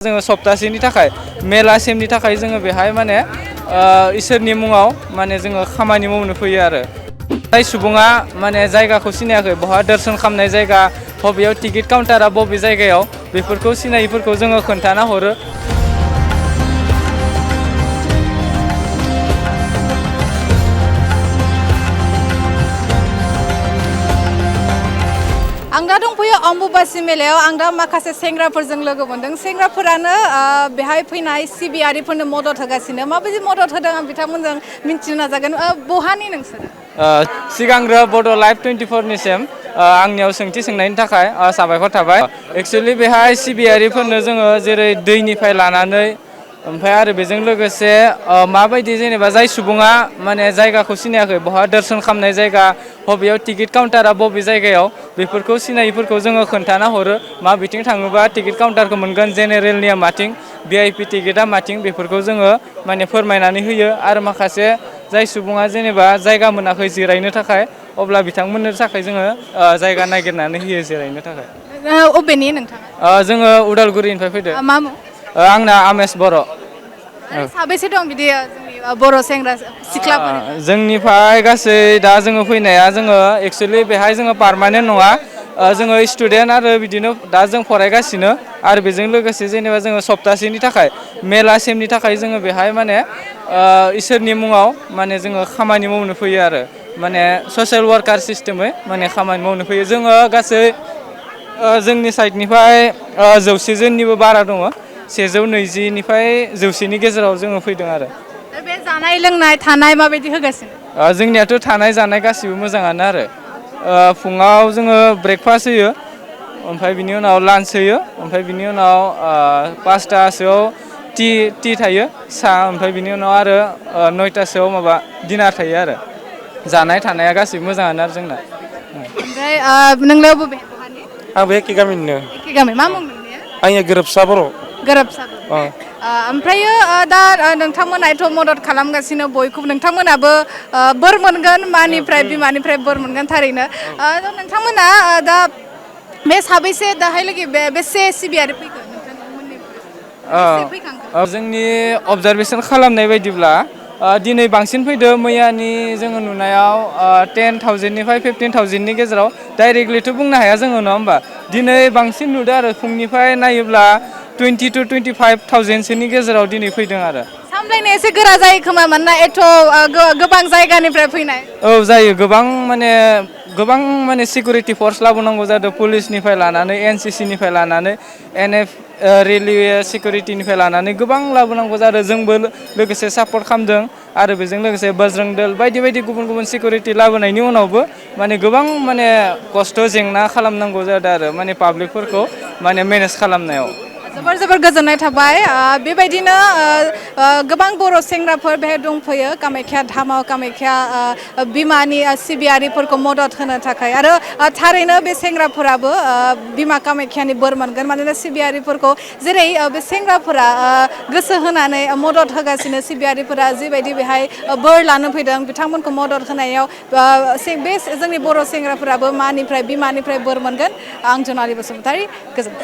जोङो सप्तासेनि थाखाय मेलासिमनि थाखाय जोङो बेहाय माने इसोरनि मुङाव माने जोङो खामानि मावनो फैयो आरो जाय सुबुङा माने जायगाखौ सिनायाखै बहा दर्शन खालामनाय जायगा बबेयाव टिकेट काउन्टारा बबे जायगायाव बेफोरखौ सिनायिफोरखौ जोङो खोन्थाना हरो। आं दा दंफैयो अम्बुबासि मेलायाव आं दा माखासे सेंग्राफोरजों लोगो मोनदों। सेंग्राफोरानो बेहाय फैनाय सिबियारिफोरनो मदद होगासिनो। माबायदि मदद होदों आं बिथांमोनजों मिन्थिनो नाजागोन। बहानि नोंसोरो? सिगांग्रो बड' लाइभ 24निसिम आंनियाव सोंथि सोंनायनि थाखाय साबायखर थाबाय। एक्सुवेलि बेहाय सिबियारिफोरनो जोङो जेरै दैनिफ्राय लानानै ओमफ्राय आरो बेजों लोगोसे माबायदि जेनेबा जाय सुबुङा माने जायगाखौ सिनायाखै बहा दर्शन खालामनाय जायगा बबेयाव टिकेट काउन्टारा बबे जायगायाव बेफोरखौ सिनायिफोरखौ जोङो खोन्थाना हरो। मा बिथिं थाङोबा टिकेट काउन्टारखौ मोनगोन, जेनेरेलनिया माथिं, VIP टिकेटआ माथिं बेफोरखौ जोङो माने फोरमायनानै होयो। आरो माखासे जाय सुबुङा जेनेबा जायगा मोनाखै जिरायनो थाखाय अब्ला बिथांमोननो थाखाय जोङो जायगा नागिरनानै होयो जिरायनो थाखाय। अबेनि नोंथाङा? जोङो उदालगुरिनिफ्राय फैदो। मा मुं? आंना आमेश बर'। साबेसे दं बिदि जोंनि बर' सेंग्रा सिख्लाफोर? जोंनिफ्राय गासै दा जोङो फैनाया जोङो एक्सुवेलि बेहाय जोङो पारमानेन्ट नङा, जोङो स्टुडेन्ट आरो बिदिनो दा जों फरायगासिनो आरो बेजों लोगोसे जेनेबा जोङो सप्तासेनि थाखाय मेलासिमनि थाखाय जोङो बेहाय माने इसोरनि मुङाव माने जोङो खामानि मावनो फैयो आरो माने ससियेल वार्कार सिस्टेमै माने खामानि मावनो फैयो। जोङो गासै जोंनि साइडनिफ्राय 100 जननिबो बारा दङ। 120निफ्राय 100नि गेजेराव जोङो फैदों आरो। बे जानाय लोंनाय थानाय माबायदि होगासिनो? जोंनियाथ' थानाय जानाय गासिबो मोजाङानो आरो। फुङाव जोङो ब्रेकफास्ट होयो, ओमफ्राय बिनि उनाव लान्च होयो, ओमफ्राय बिनि उनाव 5थासोआव टि थायो साहा, ओमफ्राय बिनि उनाव आरो 9थासोआव माबा दिनार थायो आरो। जानाय थानाया गासिबो मोजाङानो आरो जोंना। ओमफ्राय नोंलाय बहानि? आंबो एखे गामिनिनो। एखे गामि। मा मुं नोंनिया? आंनिया गोरोबसा बर'। गोरोबसा बर'। ओमफ्रायो दा नोंथांमोनाथ' मदद खालामगासिनो बयखौबो। नोंथांमोनाबो बोर मोनगोन मानिफ्राय बिमानिफ्राय बोर मोनगोन थारैनो। नोंथांमोना दा बे साबैसे दाहायलागि बेसे सिबियारि फैखो नोंथांमोननिफ्राय? जोंनि अबजारभेसन खालामनाय बायदिब्ला दिनै बांसिन फैदो। मैयानि जोङो नुनायाव 10,000निफ्राय 15,000नि गेजेराव। डाइरेक्टलिथ' बुंनो हाया जोङो, नङा होमबा? दिनै बांसिन नुदों आरो फुंनिफ्राय नायोब्ला 20 to 25,000सोनि गेजेराव दिनै फैदों आरो। सामलायनो एसे गोरा जायो खोमा, मानोना एथ' गोबां जायगानिफ्राय फैनाय। औ जायो, गोबां माने सिकिउरिटि फर्स लाबोनांगौ जादों। पुलिसनिफ्राय लानानै NCCनिफ्राय लानानै NF रेलवे सिकिउरिटिनिफ्राय लानानै गोबां लाबोनांगौ जादों। जोंबो लोगोसे सापर्ट खालामदों आरो बेजों लोगोसे बजरं दल बायदि बायदि गुबुन गुबुन सिकिउरिटि लाबोनायनि उनावबो माने गोबां माने खस्थ' जेंना खालामनांगौ जादों आरो माने पाब्लिकफोरखौ माने मेनेज खालामनायाव। जोबोर जोबोर गोजोननाय थाबाय। बेबायदिनो गोबां बर' सेंग्राफोर बेहाय दंफैयो कामाख्या धामाव, कामाख्या बिमानि सिबियारिफोरखौ मदद होनो थाखाय। आरो थारैनो बे सेंग्राफोराबो बिमा कामाख्यानि बोर मोनगोन, मानोना सिबियारिफोरखौ जेरै बे सेंग्राफोरा गोसो होनानै मदद होगासिनो। सिबियारिफोरा जिबायदि बेहाय बोर लानो फैदों, बिथांमोनखौ मदद होनायाव बे जोंनि बर' सेंग्राफोराबो मानिफ्राय बिमानिफ्राय बोर मोनगोन। आं जनालि बसुमतारी, गोजोन्थों।